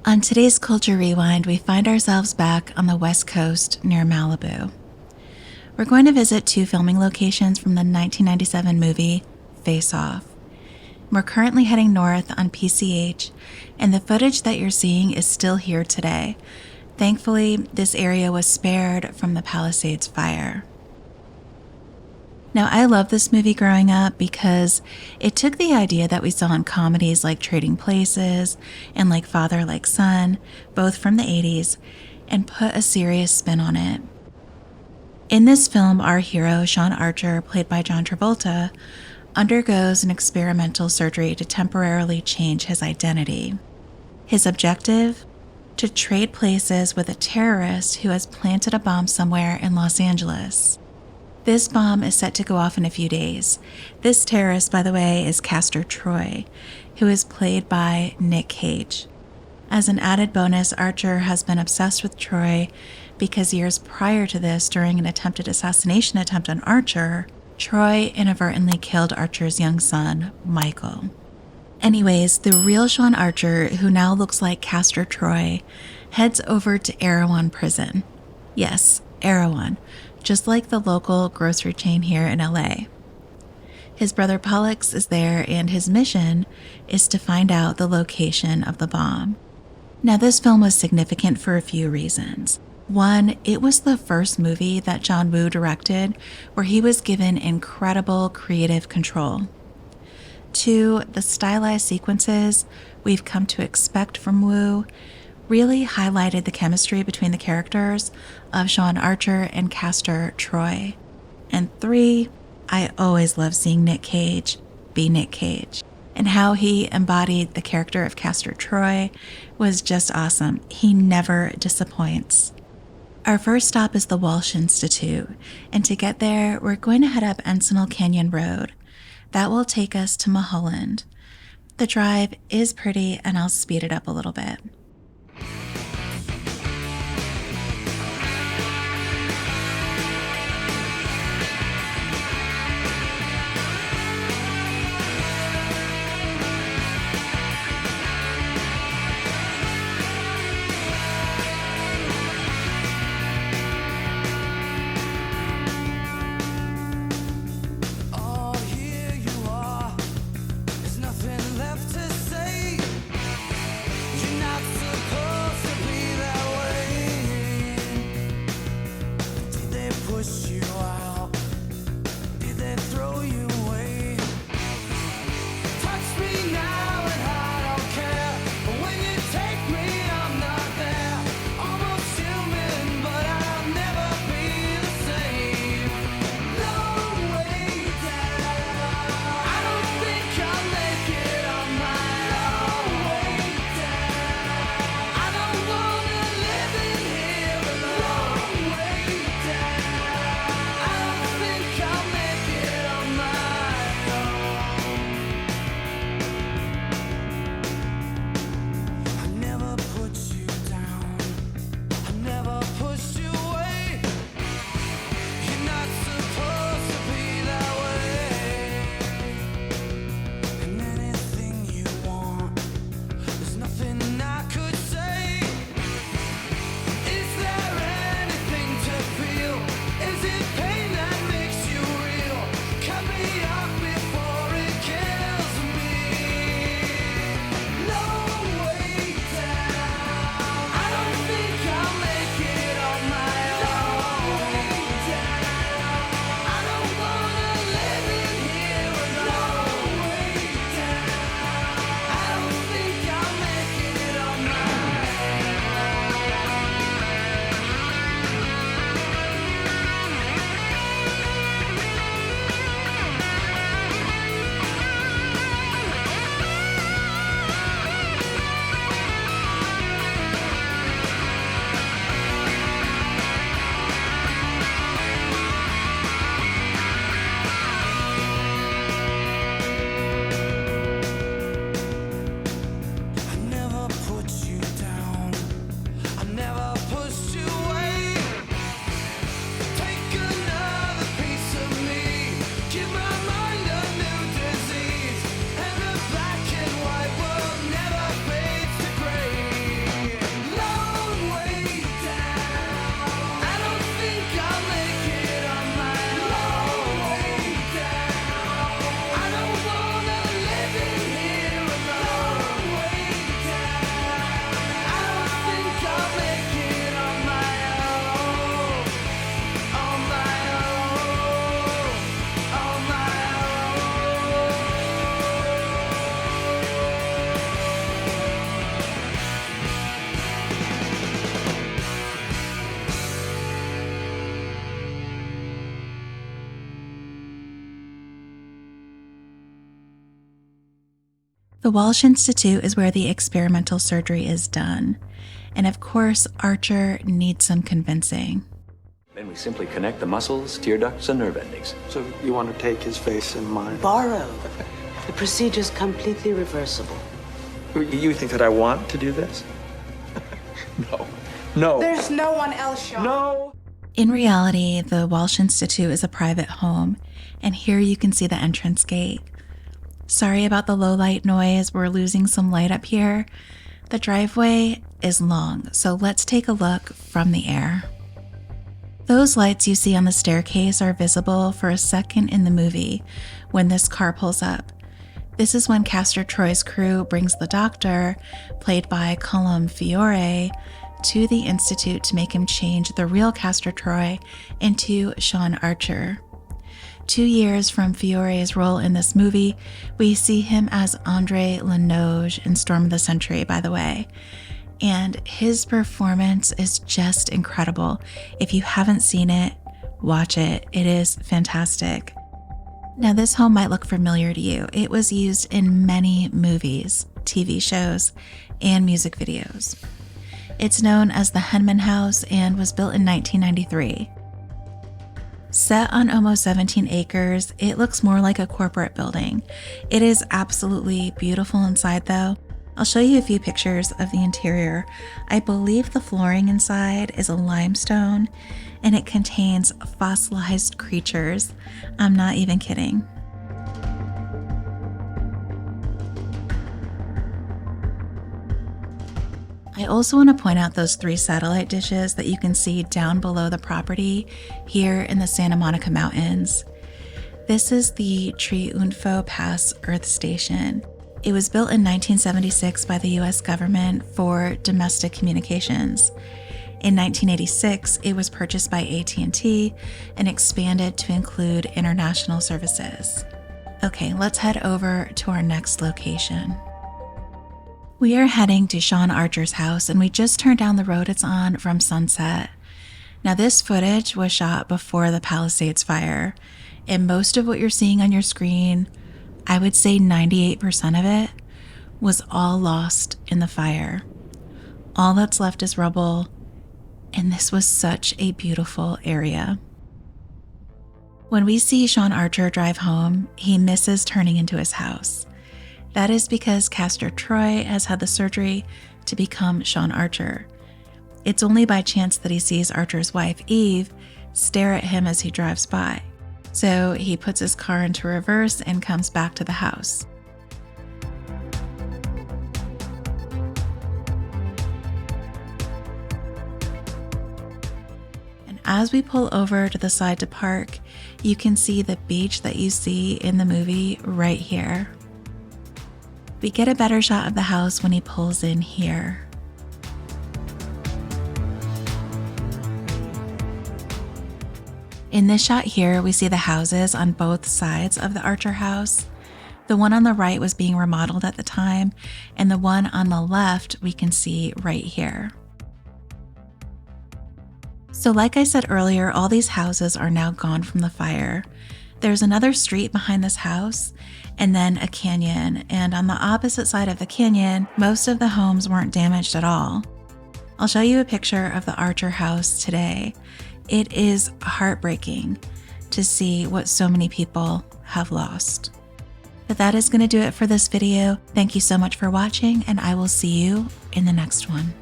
On today's Culture Rewind, we find ourselves back on the West Coast near Malibu. We're going to visit two filming locations from the 1997 movie Face Off. We're currently heading north on PCH, and the footage that you're seeing is still here today. Thankfully, this area was spared from the Palisades Fire. Now, I love this movie growing up because it took the idea that we saw in comedies like Trading Places and Like Father, Like Son, both from the 80s, and put a serious spin on it. In this film, our hero, Sean Archer, played by John Travolta, undergoes an experimental surgery to temporarily change his identity. His objective? To trade places with a terrorist who has planted a bomb somewhere in Los Angeles. This bomb is set to go off in a few days. This terrorist, by the way, is Castor Troy, who is played by Nic Cage. As an added bonus, Archer has been obsessed with Troy because years prior to this, during an attempted assassination attempt on Archer, Troy inadvertently killed Archer's young son, Michael. Anyways, the real Sean Archer, who now looks like Castor Troy, heads over to Erewhon Prison. Yes, Erewhon, just like the local grocery chain here in LA. His brother Pollux is there, and his mission is to find out the location of the bomb. Now, this film was significant for a few reasons. One, it was the first movie that John Woo directed where he was given incredible creative control. Two, the stylized sequences we've come to expect from Woo really highlighted the chemistry between the characters of Sean Archer and Castor Troy. And three, I always love seeing Nic Cage be Nic Cage. And how he embodied the character of Castor Troy was just awesome. He never disappoints. Our first stop is the Walsh Institute, and to get there, we're going to head up Encinal Canyon Road. That will take us to Mulholland. The drive is pretty, and I'll speed it up a little bit. Left to say you're not The Walsh Institute is where the experimental surgery is done. And of course, Archer needs some convincing. Then we simply connect the muscles, tear ducts, and nerve endings. So you want to take his face and mine? Borrow. The procedure's completely reversible. You think that I want to do this? No. No. There's no one else, Sean. No. In reality, the Walsh Institute is a private home, and here you can see the entrance gate. Sorry about the low light noise, we're losing some light up here. The driveway is long, so let's take a look from the air. Those lights you see on the staircase are visible for a second in the movie when this car pulls up. This is when Castor Troy's crew brings the doctor, played by Colm Feore, to the Institute to make him change the real Castor Troy into Sean Archer. 2 years from Fiore's role in this movie, we see him as Andre Lenoge in Storm of the Century, by the way. And his performance is just incredible. If you haven't seen it, watch it. It is fantastic. Now, this home might look familiar to you. It was used in many movies, TV shows, and music videos. It's known as the Henman House and was built in 1993. Set on almost 17 acres, it looks more like a corporate building. It is absolutely beautiful inside though. I'll show you a few pictures of the interior. I believe the flooring inside is a limestone and it contains fossilized creatures. I'm not even kidding. I also want to point out those 3 satellite dishes that you can see down below the property here in the Santa Monica Mountains. This is the Triunfo Pass Earth Station. It was built in 1976 by the US government for domestic communications. In 1986, it was purchased by AT&T and expanded to include international services. Okay, let's head over to our next location. We are heading to Sean Archer's house, and we just turned down the road it's on from Sunset. Now, this footage was shot before the Palisades Fire, and most of what you're seeing on your screen, I would say 98% of it, was all lost in the fire. All that's left is rubble, and this was such a beautiful area. When we see Sean Archer drive home, he misses turning into his house. That is because Castor Troy has had the surgery to become Sean Archer. It's only by chance that he sees Archer's wife, Eve, stare at him as he drives by. So he puts his car into reverse and comes back to the house. And as we pull over to the side to park, you can see the beach that you see in the movie right here. We get a better shot of the house when he pulls in here. In this shot here, we see the houses on both sides of the Archer house. The one on the right was being remodeled at the time, and the one on the left we can see right here. So like I said earlier, all these houses are now gone from the fire. There's another street behind this house, and then a canyon, and on the opposite side of the canyon, most of the homes weren't damaged at all. I'll show you a picture of the Archer house today. It is heartbreaking to see what so many people have lost. But that is going to do it for this video. Thank you so much for watching, and I will see you in the next one.